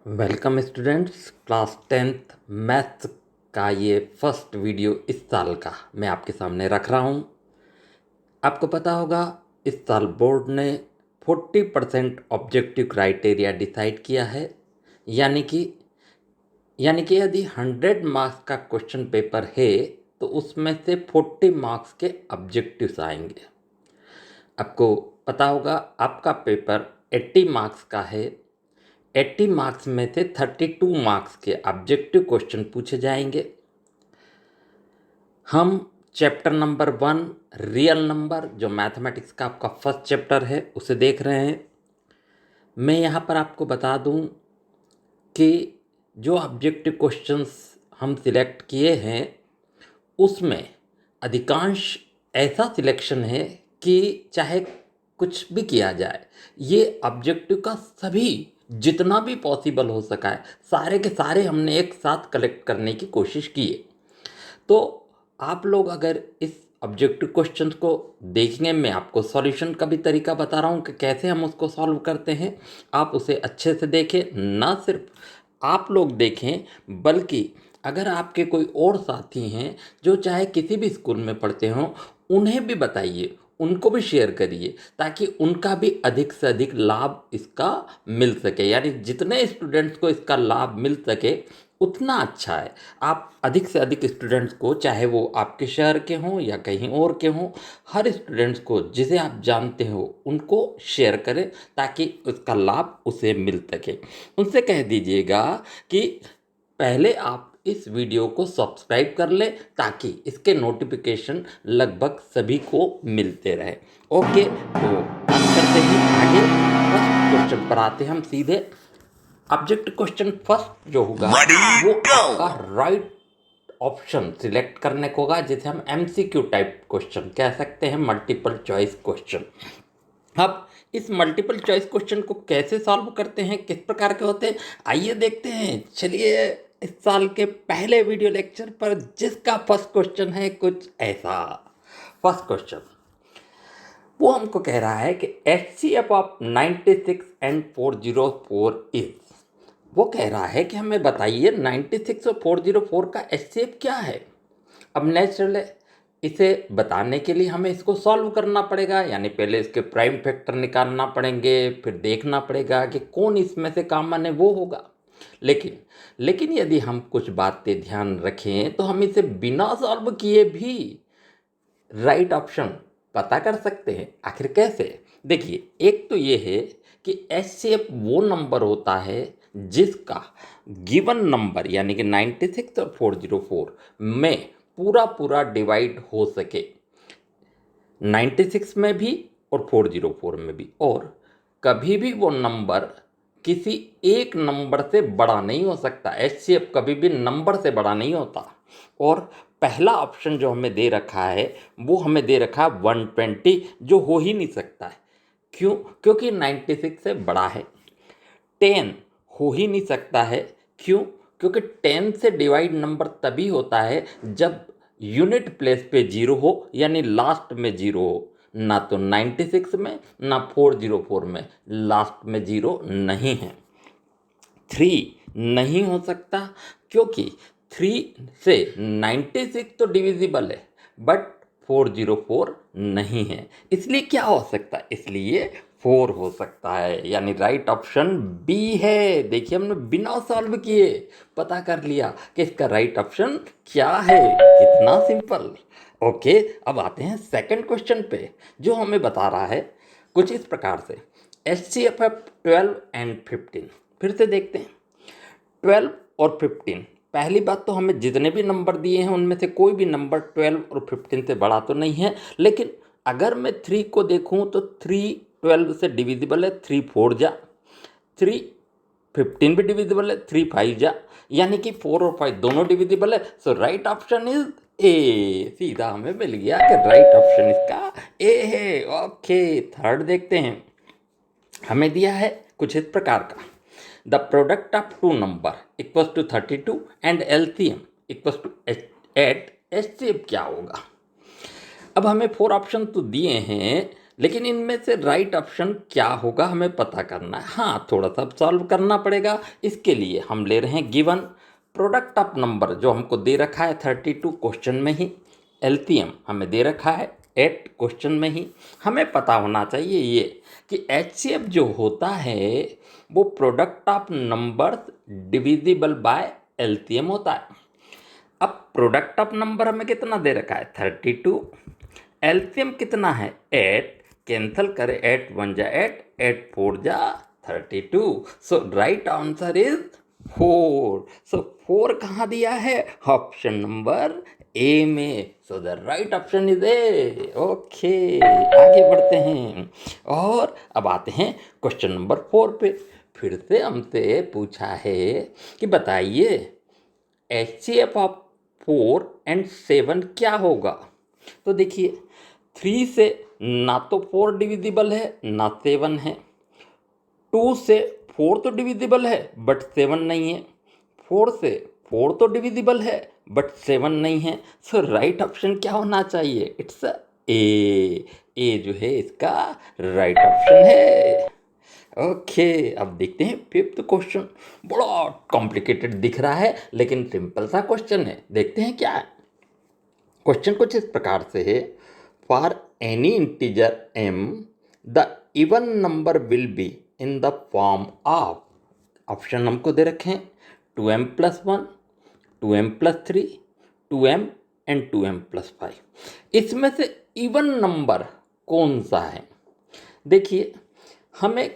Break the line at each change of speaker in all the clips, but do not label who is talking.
Welcome students, class 10th maths का ये first video इस साल का मैं आपके सामने रख रहा हूँ। आपको पता होगा इस साल बोर्ड ने 40% ऑब्जेक्टिव क्राइटेरिया डिसाइड किया है। यानी कि यदि 100 मार्क्स का क्वेश्चन पेपर है तो उसमें से 40 मार्क्स के ऑब्जेक्टिव्स आएंगे। आपको पता होगा आपका पेपर 80 मार्क्स का है। 80 मार्क्स में से 32 मार्क्स के ऑब्जेक्टिव क्वेश्चन पूछे जाएंगे। हम चैप्टर नंबर 1 रियल नंबर, जो मैथमेटिक्स का आपका फर्स्ट चैप्टर है, उसे देख रहे हैं। मैं यहाँ पर आपको बता दूँ कि जो ऑब्जेक्टिव क्वेश्चंस हम सिलेक्ट किए हैं उसमें अधिकांश ऐसा सिलेक्शन है कि चाहे कुछ भी किया जाए, ये ऑब्जेक्टिव का सभी जितना भी पॉसिबल हो सका है सारे के सारे हमने एक साथ कलेक्ट करने की कोशिश की है। तो आप लोग अगर इस ऑब्जेक्टिव क्वेश्चन को देखने में, आपको सॉल्यूशन का भी तरीका बता रहा हूँ कि कैसे हम उसको सॉल्व करते हैं, आप उसे अच्छे से देखें। ना सिर्फ आप लोग देखें बल्कि अगर आपके कोई और साथी हैं जो चाहे किसी भी स्कूल में पढ़ते हों, उन्हें भी बताइए, उनको भी शेयर करिए, ताकि उनका भी अधिक से अधिक लाभ इसका मिल सके। यानी जितने स्टूडेंट्स को इसका लाभ मिल सके उतना अच्छा है। आप अधिक से अधिक स्टूडेंट्स को, चाहे वो आपके शहर के हों या कहीं और के हों, हर स्टूडेंट्स को जिसे आप जानते हो उनको शेयर करें ताकि उसका लाभ उसे मिल सके। उनसे कह दीजिएगा कि पहले आप इस वीडियो को सब्सक्राइब कर लें ताकि इसके नोटिफिकेशन लगभग सभी को मिलते रहे। ओके, तो बात करते हैं आगे। फर्स्ट क्वेश्चन पर आते हैं हम सीधे। ऑब्जेक्ट क्वेश्चन फर्स्ट जो होगा वो आपका राइट ऑप्शन सिलेक्ट करने को होगा, जिसे हम एमसीक्यू टाइप क्वेश्चन कह सकते हैं, मल्टीपल चॉइस क्वेश्चन। अब इस मल्टीपल चॉइस क्वेश्चन को कैसे सॉल्व करते हैं, किस प्रकार के होते हैं, आइए देखते हैं। चलिए, इस साल के पहले वीडियो लेक्चर पर जिसका फर्स्ट क्वेश्चन है कुछ ऐसा। फर्स्ट क्वेश्चन वो हमको कह रहा है कि HCF ऑफ 96 एंड 404 इज। वो कह रहा है कि हमें बताइए 96 और 404 का HCF क्या है। अब नेचुरल है, इसे बताने के लिए हमें इसको सॉल्व करना पड़ेगा, यानी पहले इसके प्राइम फैक्टर निकालना पड़ेंगे, फिर देखना पड़ेगा कि कौन इसमें से कॉमन है, वो होगा। लेकिन यदि हम कुछ बातें ध्यान रखें तो हम इसे बिना सॉल्व किए भी राइट ऑप्शन पता कर सकते हैं। आखिर कैसे? देखिए, एक तो ये है कि HCF वो नंबर होता है जिसका गिवन नंबर यानी कि 96 और 404 में पूरा पूरा डिवाइड हो सके, 96 में भी और 404 में भी। और कभी भी वो नंबर किसी एक नंबर से बड़ा नहीं हो सकता। HCF कभी भी नंबर से बड़ा नहीं होता। और पहला ऑप्शन जो हमें दे रखा है वो हमें दे रखा है 120, जो हो ही नहीं सकता है। क्यों? क्योंकि 96 से बड़ा है। 10 हो ही नहीं सकता है। क्यों? क्योंकि 10 से डिवाइड नंबर तभी होता है जब यूनिट प्लेस पे जीरो हो, यानी लास्ट में जीरो हो। ना तो 96 में ना 404 में लास्ट में जीरो नहीं है। 3 नहीं हो सकता क्योंकि 3 से 96 तो डिविजिबल है बट 404 नहीं है। इसलिए क्या हो सकता है? इसलिए 4 हो सकता है, यानी राइट ऑप्शन बी है। देखिए, हमने बिना सॉल्व किए पता कर लिया कि इसका राइट ऑप्शन क्या है। कितना सिंपल। ओके, अब आते हैं सेकंड क्वेश्चन पे, जो हमें बता रहा है कुछ इस प्रकार से। HCF है 12 एंड 15। फिर से देखते हैं 12 और 15। पहली बात तो हमें जितने भी नंबर दिए हैं उनमें से कोई भी नंबर 12 और 15 से बड़ा तो नहीं है। लेकिन अगर मैं 3 को देखूं तो 3 12 से डिविजिबल है, 3 4 जा, 3 15 भी डिविजिबल है, 3 5 जा, यानी कि 4 और 5 दोनों डिविजिबल है। सो राइट ऑप्शन इज ए। सीधा हमें मिल गया कि राइट ऑप्शन इसका ए है। ओके, थर्ड देखते हैं। हमें दिया है कुछ इस प्रकार का। The product of two number equals to 32 and LCM equals to 8। HCF क्या होगा? अब हमें 4 ऑप्शन तो दिए हैं, लेकिन इनमें से राइट ऑप्शन क्या होगा हमें पता करना है। हाँ, थोड़ा सा सॉल्व करना पड़ेगा। इसके लिए हम ले रहे हैं गिवन प्रोडक्ट ऑफ नंबर जो हमको दे रखा है 32 क्वेश्चन में ही, एलसीएम हमें दे रखा है 8 क्वेश्चन में ही। हमें पता होना चाहिए ये कि एचसीएफ जो होता है वो product of numbers divisible by LCM होता है। अब प्रोडक्ट ऑफ नंबर हमें कितना दे रखा है 32, एलसीएम कितना है 8, कैंसल करें 8 1 जा 8, 8 4 जा 32। सो राइट आंसर इज 4। सो 4 कहाँ दिया है? ऑप्शन नंबर ए में। So the right option is a. Okay, आगे बढ़ते हैं और अब आते हैं क्वेश्चन नंबर 4 पे। फिर से हमसे पूछा है कि बताइए एचसीएफ ऑफ 4 एंड 7 क्या होगा। तो देखिए 3 से ना तो 4 डिविजिबल है ना 7 है, 2 से 4 तो डिविजिबल है बट 7 नहीं है, 4 से 4 तो डिविजिबल है बट 7 नहीं है। सो राइट ऑप्शन क्या होना चाहिए? It's a. ए जो है इसका राइट ऑप्शन है। ओके, अब देखते हैं 5th क्वेश्चन। बड़ा कॉम्प्लिकेटेड दिख रहा है लेकिन सिंपल सा क्वेश्चन है, देखते हैं क्या है। क्वेश्चन कुछ इस प्रकार से है, for any integer m the even number will be in the form of, option हमको दे रखे हैं 2m plus 1, 2m plus 3, 2m and 2m plus 5। इसमें से इवन नंबर कौन सा है? देखिए हमें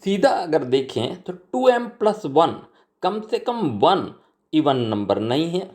सीधा अगर देखें तो 2m प्लस 1 कम से कम 1 इवन नंबर नहीं है,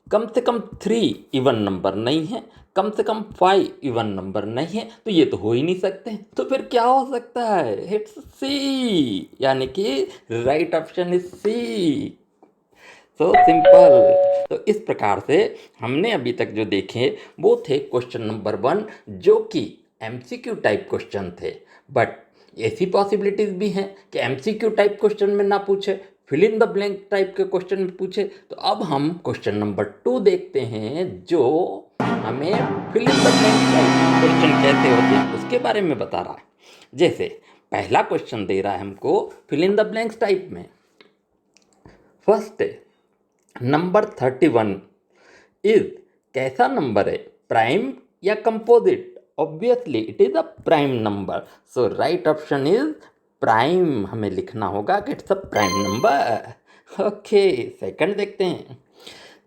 कम से कम 3 इवन नंबर नहीं है, कम से कम 5 इवन नंबर नहीं है, तो ये तो हो ही नहीं सकते। तो फिर क्या हो सकता है? इट्स सी, यानी कि right option is C. So simple. तो इस प्रकार से हमने अभी तक जो देखे वो थे क्वेश्चन नंबर 1 जो कि एमसीक्यू टाइप क्वेश्चन थे, बट ऐसी पॉसिबिलिटीज भी हैं कि एमसीक्यू टाइप क्वेश्चन में ना पूछे, fill in the blank type के क्वेश्चन में पूछे। तो अब हम क्वेश्चन नंबर 2 देखते हैं जो हमें fill in the blank type question कैसे होते हैं उसके बारे में बता रहा है। जैसे पहला क्वेश्चन दे रहा है हमको fill in the blanks type में। फर्स्ट नंबर 31 इज कैसा नंबर है? प्राइम या composite? Obviously it is a prime number. So right option is prime. हमें लिखना होगा कि it's a prime number. Okay, second देखते हैं।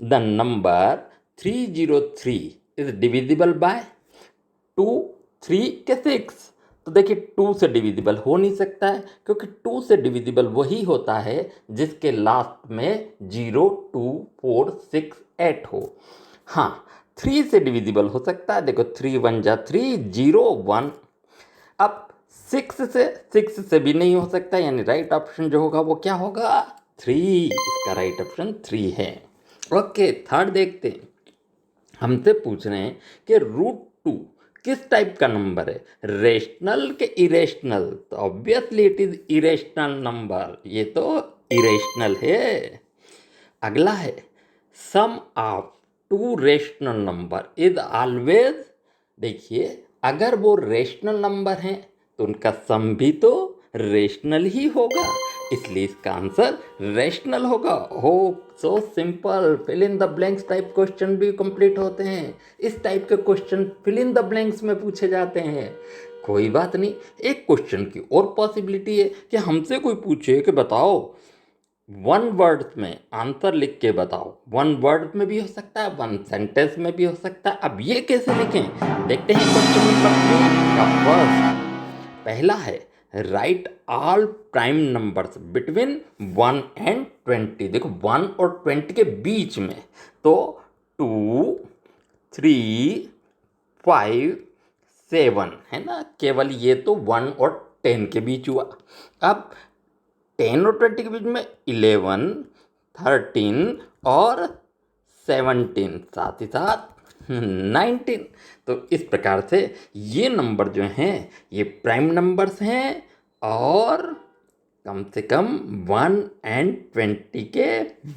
The number 303 is divisible by 2, 3 के 6। तो देखिए 2 से डिविजिबल हो नहीं सकता है क्योंकि 2 से डिविजिबल वही होता है जिसके लास्ट में 0 2 4 6 8 हो। हाँ, 3 से डिविजिबल हो सकता है, देखो 3 1 जा 3 0 1। अब 6 से भी नहीं हो सकता, यानी राइट ऑप्शन जो होगा वो क्या होगा? 3। इसका राइट ऑप्शन 3 है। ओके, थर्ड देखते हैं। हमसे पूछ रहे हैं कि √2 किस टाइप का नंबर है? रेशनल के इरेशनल? तो obviously it is irrational number, ये तो इरेशनल है। अगला है sum of 2 rational number is always. देखिए अगर वो रेशनल नंबर हैं तो उनका सम भी तो रेशनल ही होगा, इसलिए इसका आंसर रेशनल होगा। हो, so simple. Fill in the blanks type question भी कंप्लीट होते हैं। इस टाइप के question fill in the blanks में पूछे जाते हैं। कोई बात नहीं, एक क्वेश्चन की और पॉसिबिलिटी है कि हमसे कोई पूछे कि बताओ 1 वर्ड में आंसर लिख के बताओ। 1 वर्ड में भी हो सकता है, 1 सेंटेंस में भी हो सकता है। अब ये कैसे लिखें? देखते हैं क्वेश्चन नंबर 3 का फर्स्ट। पहला है right all prime numbers between 1 and 20। देखो 1 और 20 के बीच में, तो 2 3 5 7 है ना, केवल ये तो 1 और 10 के बीच हुआ। अब 10 और 20 के बीच में 11 13 और 17, साथ ही साथ 19। तो इस प्रकार से ये नंबर जो हैं ये प्राइम नंबर्स हैं और कम से कम 1 एंड 20 के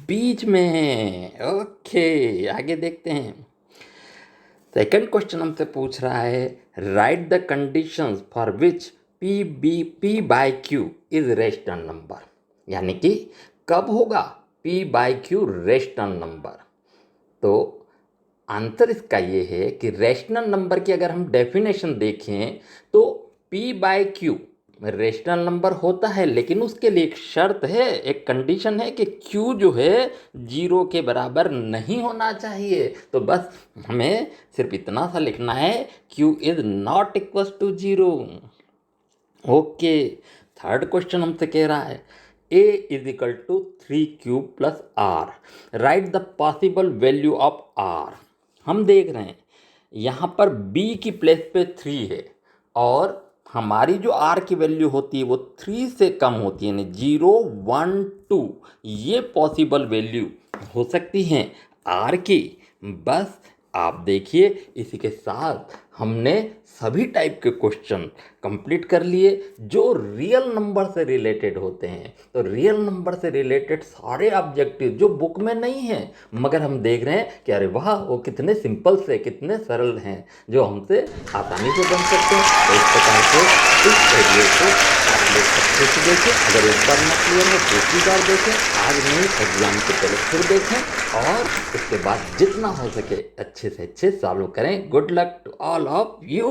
बीच में हैं। ओके, आगे देखते हैं। सेकंड क्वेश्चन हमसे पूछ रहा है right the conditions for which P by Q is rational number, यानी कि कब होगा P by Q rational number. तो आंसर इसका ये है कि रेशनल नंबर की अगर हम डेफिनेशन देखें तो P by Q rational number होता है, लेकिन उसके लिए एक शर्त है, एक कंडीशन है कि क्यू जो है 0 के बराबर नहीं होना चाहिए। तो बस हमें सिर्फ इतना सा लिखना है Q is not equal to 0। Okay, third question हमसे कह रहा है a is equal to 3q plus R, right the possible value of r। हम देख रहे हैं यहाँ पर b की प्लेस पे 3 है और हमारी जो r की वैल्यू होती है वो 3 से कम होती है, यानी 0 1 2 ये पॉसिबल वैल्यू हो सकती हैं r की। बस आप देखिए इसी के साथ हमने सभी टाइप के क्वेश्चन कंप्लीट कर लिए जो रियल नंबर से रिलेटेड होते हैं। तो रियल नंबर से रिलेटेड सारे ऑब्जेक्टिव जो बुक में नहीं हैं, मगर हम देख रहे हैं कि अरे वाह वो कितने सिंपल से कितने सरल हैं जो हमसे आसानी से बन सकते हैं। तो इस प्रकार से इस वीडियो को आप लोग अच्छे से देखें, अगर एक बार न क्लियर हो दूसरी बार देखें, आज नहीं एग्जाम से पहले फिर देखें और उसके बाद जितना हो सके अच्छे से अच्छे सॉल्व करें। Good luck to all of you.